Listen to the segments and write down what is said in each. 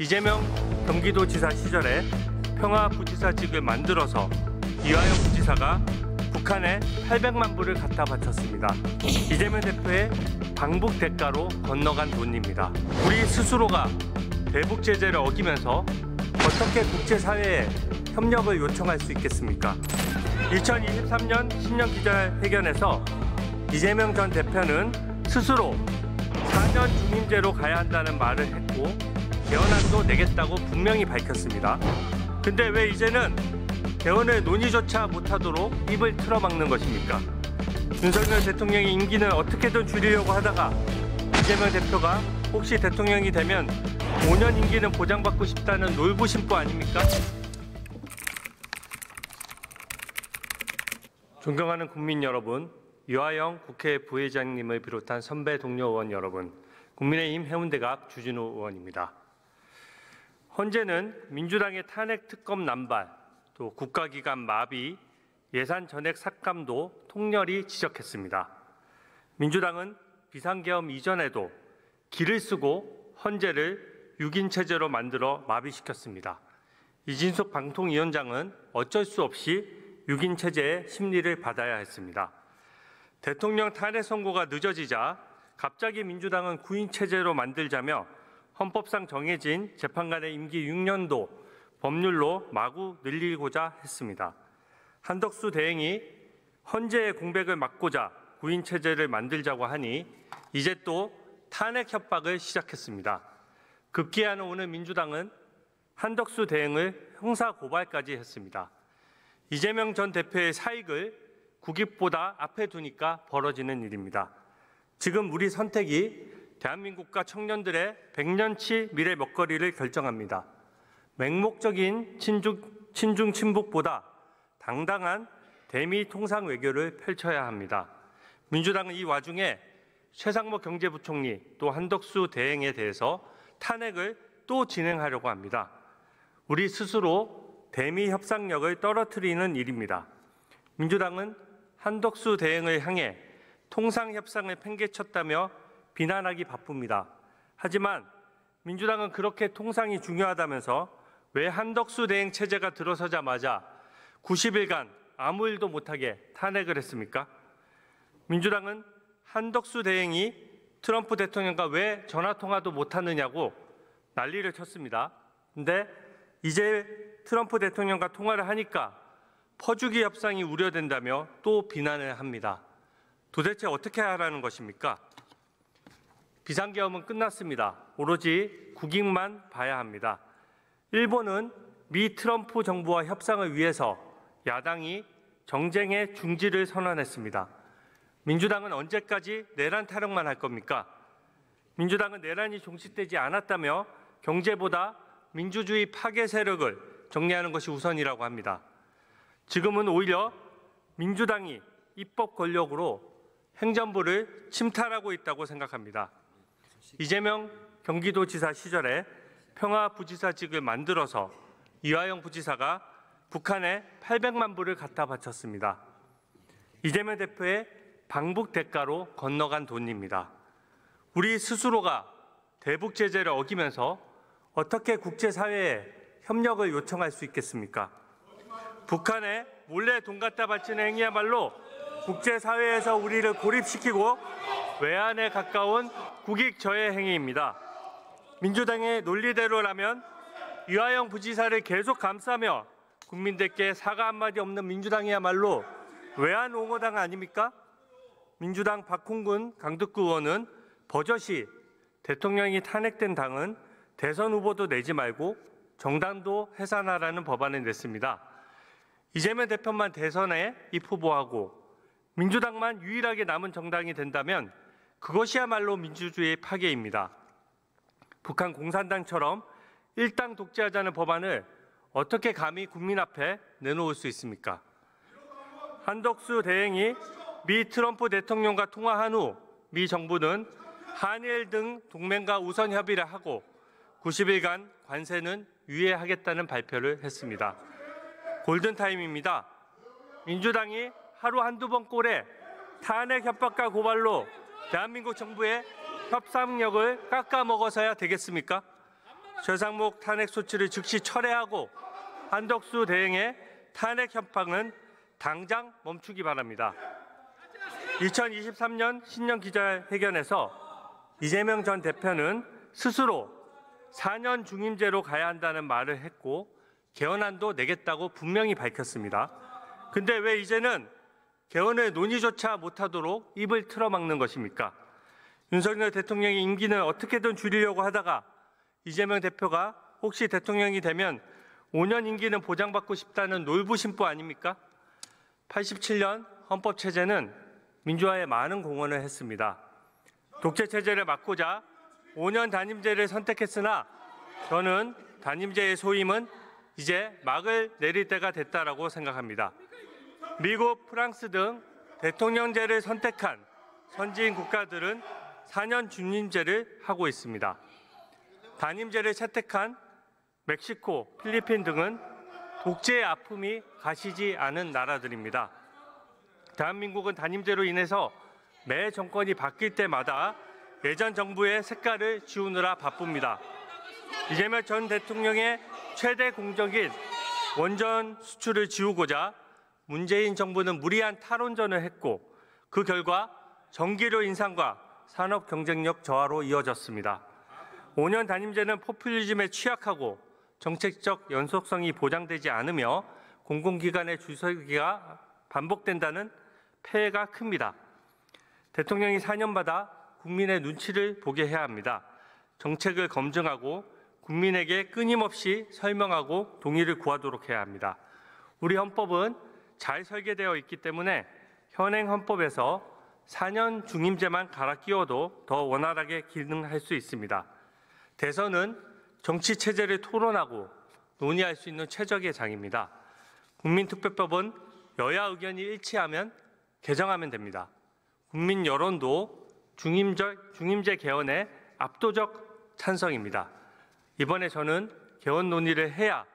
이재명 경기도지사 시절에 평화부지사직을 만들어서 이화영 부지사가 북한에 800만 불을 갖다 바쳤습니다. 이재명 대표의 방북 대가로 건너간 돈입니다. 우리 스스로가 대북 제재를 어기면서 어떻게 국제사회에 협력을 요청할 수 있겠습니까? 2023년 신년 기자회견에서 이재명 전 대표는 스스로 4년 중임제로 가야 한다는 말을 했고 개헌안도 내겠다고 분명히 밝혔습니다. 근데 왜 이제는 개헌의 논의조차 못하도록 입을 틀어막는 것입니까? 윤석열 대통령의 임기는 어떻게든 줄이려고 하다가 이재명 대표가 혹시 대통령이 되면 5년 임기는 보장받고 싶다는 놀부심보 아닙니까? 존경하는 국민 여러분, 이화영 국회 부회장님을 비롯한 선배 동료 의원 여러분, 국민의힘 해운대갑 주진우 의원입니다. 헌재는 민주당의 탄핵 특검 남발, 또 국가기관 마비, 예산 전액 삭감도 통렬히 지적했습니다. 민주당은 비상계엄 이전에도 기를 쓰고 헌재를 6인 체제로 만들어 마비시켰습니다. 이진숙 방통위원장은 어쩔 수 없이 6인 체제의 심리를 받아야 했습니다. 대통령 탄핵 선고가 늦어지자 갑자기 민주당은 9인 체제로 만들자며 헌법상 정해진 재판관의 임기 6년도 법률로 마구 늘리고자 했습니다. 한덕수 대행이 헌재의 공백을 막고자 9인 체제를 만들자고 하니 이제 또 탄핵 협박을 시작했습니다. 급기야는 오늘 민주당은 한덕수 대행을 형사 고발까지 했습니다. 이재명 전 대표의 사익을 국익보다 앞에 두니까 벌어지는 일입니다. 지금 우리 선택이 대한민국과 청년들의 100년치 미래 먹거리를 결정합니다. 맹목적인 친중 친북보다 당당한 대미 통상 외교를 펼쳐야 합니다. 민주당은 이 와중에 최상목 경제부총리 또 한덕수 대행에 대해서 탄핵을 또 진행하려고 합니다. 우리 스스로 대미 협상력을 떨어뜨리는 일입니다. 민주당은 한덕수 대행을 향해 통상 협상을 팽개쳤다며 비난하기 바쁩니다. 하지만 민주당은 그렇게 통상이 중요하다면서 왜 한덕수 대행 체제가 들어서자마자 90일간 아무 일도 못하게 탄핵을 했습니까? 민주당은 한덕수 대행이 트럼프 대통령과 왜 전화통화도 못하느냐고 난리를 쳤습니다. 근데 이제 트럼프 대통령과 통화를 하니까 퍼주기 협상이 우려된다며 또 비난을 합니다. 도대체 어떻게 하라는 것입니까? 비상계엄은 끝났습니다. 오로지 국익만 봐야 합니다. 일본은 미 트럼프 정부와 협상을 위해서 야당이 정쟁의 중지를 선언했습니다. 민주당은 언제까지 내란 타령만 할 겁니까? 민주당은 내란이 종식되지 않았다며 경제보다 민주주의 파괴 세력을 정리하는 것이 우선이라고 합니다. 지금은 오히려 민주당이 입법 권력으로 행정부를 침탈하고 있다고 생각합니다. 이재명 경기도지사 시절에 평화부지사직을 만들어서 이화영 부지사가 북한에 800만 불을 갖다 바쳤습니다. 이재명 대표의 방북 대가로 건너간 돈입니다. 우리 스스로가 대북 제재를 어기면서 어떻게 국제사회에 협력을 요청할 수 있겠습니까? 북한에 몰래 돈 갖다 바치는 행위야말로 국제사회에서 우리를 고립시키고 외환에 가까운 국익저해 행위입니다. 민주당의 논리대로라면 이화영 부지사를 계속 감싸며 국민들께 사과 한마디 없는 민주당이야말로 외환 옹호당 아닙니까? 민주당 박홍근 강북구 의원은 버젓이 대통령이 탄핵된 당은 대선 후보도 내지 말고 정당도 해산하라는 법안을 냈습니다. 이재명 대표만 대선에 입후보하고 민주당만 유일하게 남은 정당이 된다면 그것이야말로 민주주의의 파괴입니다. 북한 공산당처럼 일당 독재하자는 법안을 어떻게 감히 국민 앞에 내놓을 수 있습니까? 한덕수 대행이 미 트럼프 대통령과 통화한 후 미 정부는 한일 등 동맹과 우선 협의를 하고 90일간 관세는 유예하겠다는 발표를 했습니다. 골든타임입니다. 민주당이 하루 한두 번 꼴에 탄핵 협박과 고발로 대한민국 정부의 협상력을 깎아먹어서야 되겠습니까? 최상목 탄핵 소추를 즉시 철회하고 한덕수 대행의 탄핵 협박은 당장 멈추기 바랍니다. 2023년 신년 기자회견에서 이재명 전 대표는 스스로 4년 중임제로 가야 한다는 말을 했고 개헌안도 내겠다고 분명히 밝혔습니다. 근데 왜 이제는 개헌의 논의조차 못하도록 입을 틀어막는 것입니까? 윤석열 대통령의 임기는 어떻게든 줄이려고 하다가 이재명 대표가 혹시 대통령이 되면 5년 임기는 보장받고 싶다는 놀부심보 아닙니까? 87년 헌법체제는 민주화에 많은 공헌을 했습니다. 독재체제를 막고자 5년 단임제를 선택했으나 저는 단임제의 소임은 이제 막을 내릴 때가 됐다라고 생각합니다. 미국, 프랑스 등 대통령제를 선택한 선진 국가들은 4년 중임제를 하고 있습니다. 단임제를 채택한 멕시코, 필리핀 등은 독재의 아픔이 가시지 않은 나라들입니다. 대한민국은 단임제로 인해서 매 정권이 바뀔 때마다 예전 정부의 색깔을 지우느라 바쁩니다. 이재명 전 대통령의 최대 공적인 원전 수출을 지우고자 문재인 정부는 무리한 탈원전을 했고 그 결과 전기료 인상과 산업 경쟁력 저하로 이어졌습니다. 5년 단임제는 포퓰리즘에 취약하고 정책적 연속성이 보장되지 않으며 공공기관의 줄서기가 반복된다는 폐해가 큽니다. 대통령이 4년마다 국민의 눈치를 보게 해야 합니다. 정책을 검증하고 국민에게 끊임없이 설명하고 동의를 구하도록 해야 합니다. 우리 헌법은 잘 설계되어 있기 때문에 현행 헌법에서 4년 중임제만 갈아 끼워도 더 원활하게 기능할 수 있습니다. 대선은 정치체제를 토론하고 논의할 수 있는 최적의 장입니다. 국민투표법은 여야 의견이 일치하면 개정하면 됩니다. 국민 여론도 중임제 개헌에 압도적 찬성입니다. 이번에 저는 개헌 논의를 해야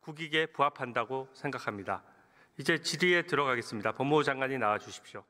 국익에 부합한다고 생각합니다. 이제 질의에 들어가겠습니다. 법무부 장관이 나와 주십시오.